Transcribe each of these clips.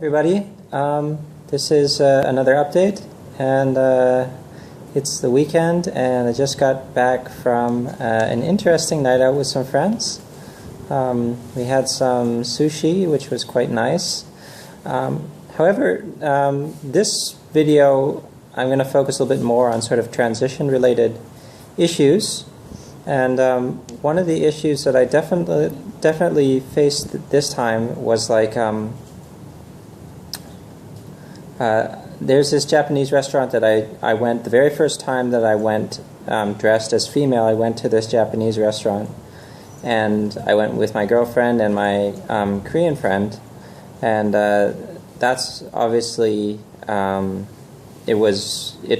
Everybody, this is another update, and it's the weekend, and I just got back from an interesting night out with some friends. We had some sushi, which was quite nice. However, this video I'm going to focus a little bit more on sort of transition-related issues, and one of the issues that I definitely faced this time was like there's this Japanese restaurant that I went, the very first time that I went dressed as female, I went to this Japanese restaurant, and I went with my girlfriend and my Korean friend, and that's obviously, it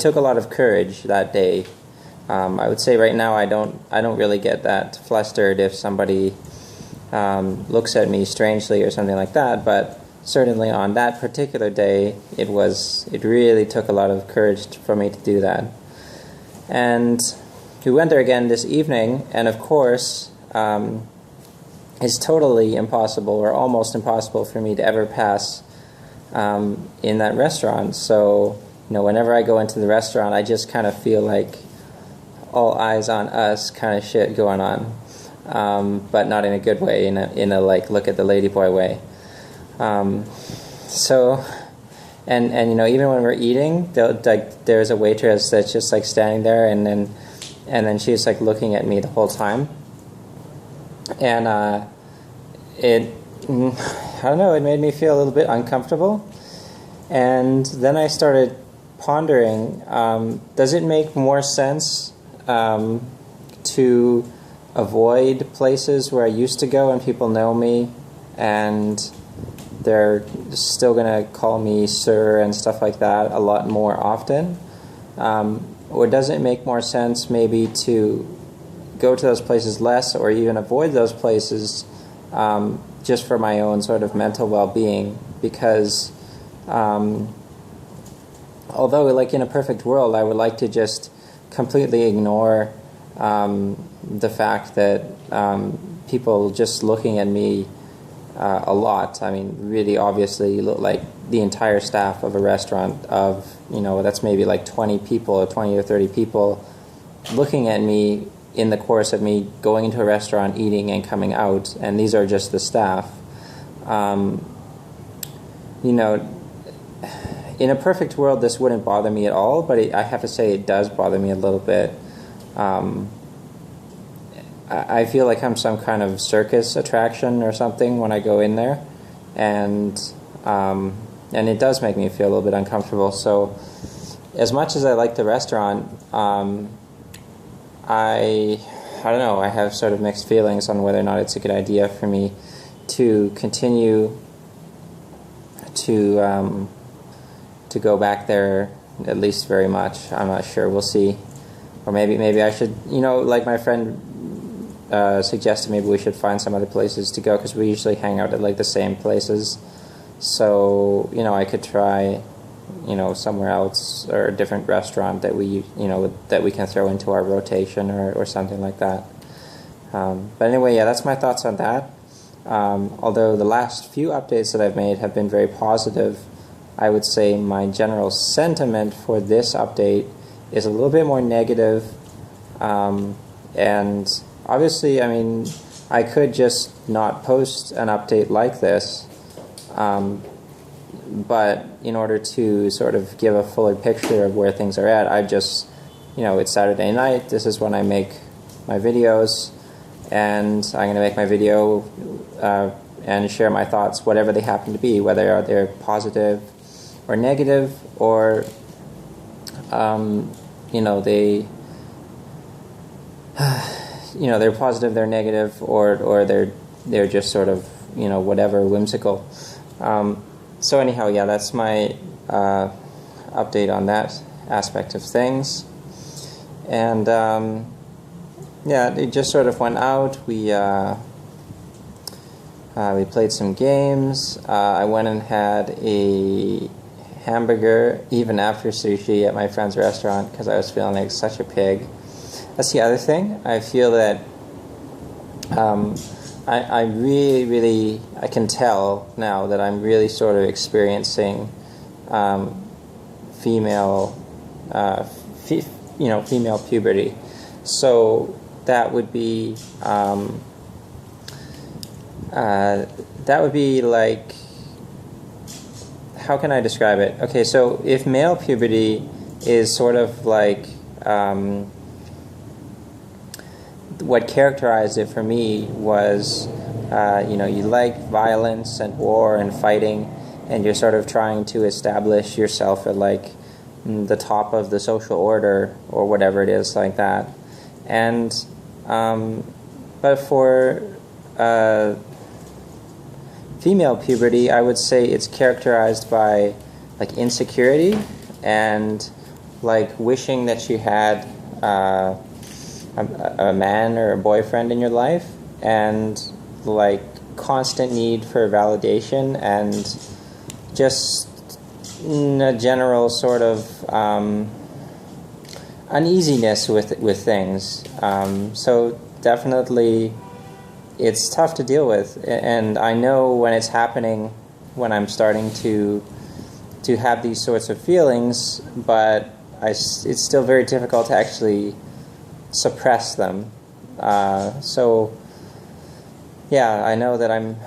took a lot of courage that day. I would say right now I don't really get that flustered if somebody looks at me strangely or something like that, but certainly on that particular day, it really took a lot of courage for me to do that. And we went there again this evening, and of course, it's totally impossible or almost impossible for me to ever pass in that restaurant. So, whenever I go into the restaurant, I just kind of feel like all eyes on us kind of shit going on, but not in a good way, in a like look at the ladyboy way. So, and even when we're eating, there's a waitress that's just like standing there, and then she's like looking at me the whole time, and I don't know, it made me feel a little bit uncomfortable, and then I started pondering, does it make more sense to avoid places where I used to go and people know me, and they're still going to call me sir and stuff like that a lot more often? Or does it make more sense maybe to go to those places less or even avoid those places just for my own sort of mental well-being? Because although like in a perfect world I would like to just completely ignore the fact that people just looking at me a lot. I mean, really obviously, like the entire staff of a restaurant of, that's maybe like 20 people or 20 or 30 people looking at me in the course of me going into a restaurant, eating, and coming out, and these are just the staff. In a perfect world, this wouldn't bother me at all, but I have to say it does bother me a little bit. I feel like I'm some kind of circus attraction or something when I go in there, and it does make me feel a little bit uncomfortable. So, as much as I like the restaurant, I don't know. I have sort of mixed feelings on whether or not it's a good idea for me to continue to go back there, at least very much. I'm not sure. We'll see. Or maybe I should, like my friend suggested, maybe we should find some other places to go, because we usually hang out at like the same places. So, I could try, somewhere else, or a different restaurant that we can throw into our rotation or something like that. But anyway, yeah, that's my thoughts on that. Although the last few updates that I've made have been very positive, I would say my general sentiment for this update is a little bit more negative. And obviously, I mean, I could just not post an update like this, but in order to sort of give a fuller picture of where things are at, I've just, it's Saturday night, this is when I make my videos, and I'm going to make my video and share my thoughts, whatever they happen to be, whether they're positive or negative, or, they're positive, they're negative, or they're just sort of, whatever, whimsical. So anyhow, yeah, that's my update on that aspect of things. And yeah, it just sort of went out. We played some games. I went and had a hamburger even after sushi at my friend's restaurant because I was feeling like such a pig. That's the other thing. I feel that I really, I can tell now that I'm really sort of experiencing female, female puberty. So that would be like, how can I describe it? Okay, so if male puberty is sort of like what characterized it for me was, you like violence and war and fighting, and you're sort of trying to establish yourself at like the top of the social order or whatever it is like that. And but for female puberty, I would say it's characterized by like insecurity and like wishing that you had a man or a boyfriend in your life, and like constant need for validation and just a general sort of uneasiness with things. So definitely it's tough to deal with, and I know when it's happening, when I'm starting to have these sorts of feelings, but it's still very difficult to actually suppress them. So yeah, I know that I'm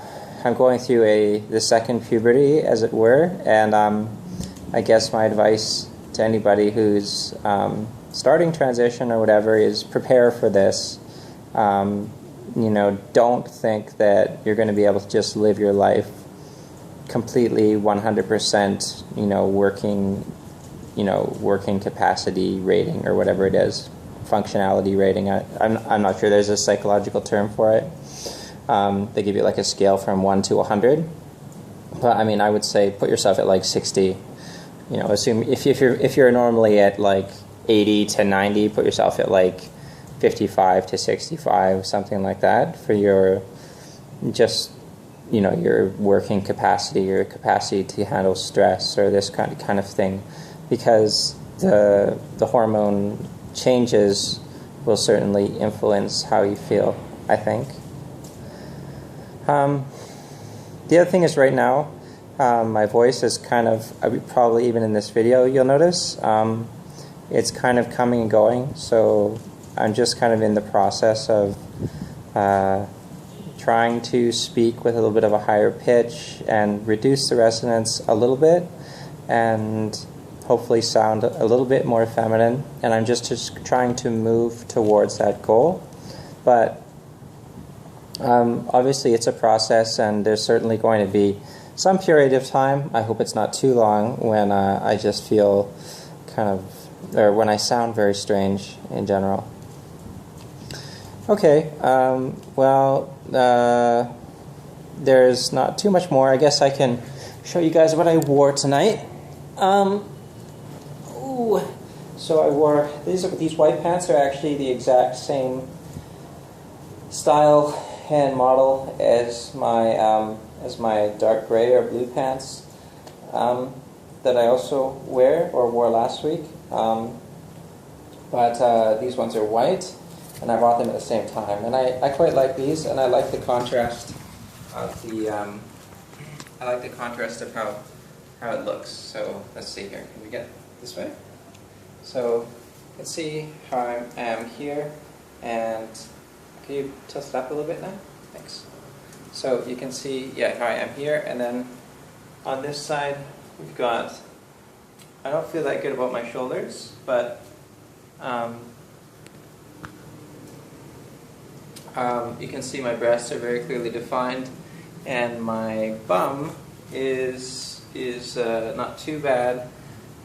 going through the second puberty, as it were, and I guess my advice to anybody who's starting transition or whatever is prepare for this. Don't think that you're going to be able to just live your life completely 100%, working capacity rating or whatever it is, functionality rating. I'm not sure there's a psychological term for it. They give you like a scale from 1 to 100. But I mean, I would say put yourself at like 60. Assume if you're normally at like 80 to 90, put yourself at like 55 to 65, something like that, for your your working capacity, your capacity to handle stress or this kind of thing, because the hormone changes will certainly influence how you feel, I think. The other thing is right now, my voice is kind of, probably even in this video you'll notice, it's kind of coming and going, so I'm just kind of in the process of trying to speak with a little bit of a higher pitch and reduce the resonance a little bit, and hopefully sound a little bit more feminine, and I'm just trying to move towards that goal. But obviously it's a process, and there's certainly going to be some period of time, I hope it's not too long, when I just feel or when I sound very strange in general. Okay, there's not too much more. I guess I can show you guys what I wore tonight. So I wore these white pants are actually the exact same style and model as my dark gray or blue pants that I also wore last week. But these ones are white, and I bought them at the same time. And I quite like these, and I like the contrast of how it looks. So let's see here. Can we get this way? So let's see how I am here, and can you tilt it up a little bit now? Thanks. So you can see, how I am here, and then on this side we've got, I don't feel that good about my shoulders, but you can see my breasts are very clearly defined, and my bum is not too bad.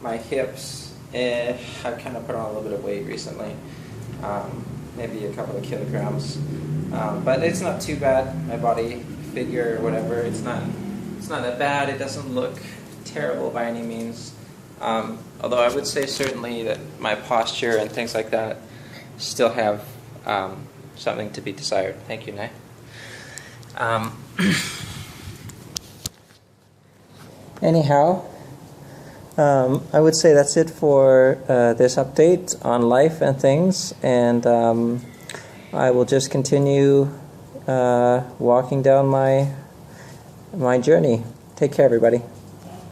My hips, I've kind of put on a little bit of weight recently, maybe a couple of kilograms, but it's not too bad. My body figure or whatever, it's not that bad. It doesn't look terrible by any means. Although I would say certainly that my posture and things like that still have something to be desired. Thank you, Nay. Anyhow, I would say that's it for this update on life and things, and I will just continue walking down my journey. Take care, everybody.